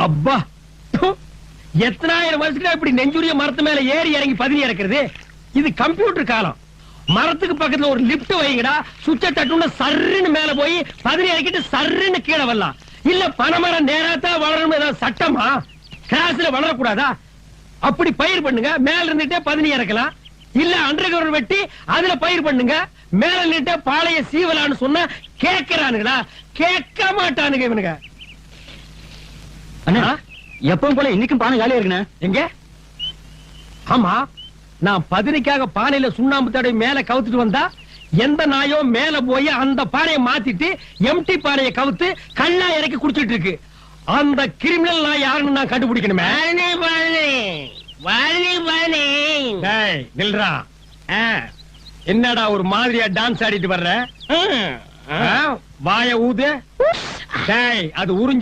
அப்பா எத்தனாயிரம் வருஷத்துக்கு இப்படி நெஞ்சுரிய மரத்து மேல ஏறி இறங்கி பதினி இறக்குறது? இது கம்ப்யூட்டர் காலம். மரத்துக்கு பக்கத்துல ஒரு லிப்ட் வைங்கடா, சுவிட்ச தட்டுன்னு சர்ன்னு மேல போய் பதினி இறக்கிட்டு சர்ன்னு கீழே வரலாம். இல்ல பனைமரம் நேராத்தா வளரணும் ஏதாவது சட்டமா? கிராஸ்ல வளரக்கூடாதா? அப்படி பயிர் பண்ணுங்க, மேல இருந்துட்டே பதினி இறக்கலாம். இல்ல அண்டர் கிரவுண்ட் வெட்டி அதுல பயிர் பண்ணுங்க, மேல நின்னுட்டே பாளைய சீவலான்னு சொன்னா கேட்கிறானுங்களா? கேட்க மாட்டானுங்க இவனுங்க. அண்ணா எப்பவும் போல இன்னைக்கும் பானை காலியா இருக்குண்ணே. எங்க? ஆமா, நான் பதினிக்காக பானையில சுண்ணாம்பு தடவை மேல கவுத்துட்டு வந்தா எந்த நாயோ மேல போய் அந்த பானையை மாத்திட்டு எம்டி பானையை கவுத்து கண்ணா இறக்கி குடிச்சிட்டு இருக்கு. அந்த கிரிமினல் நான் யாருன்னு நான் கண்டுபிடிக்கணுமே. நில்றா. என்னடா ஒரு மாதிரியா டான்ஸ் ஆடிட்டு வர்ற? வாய ஊது. அது உறிஞ்ச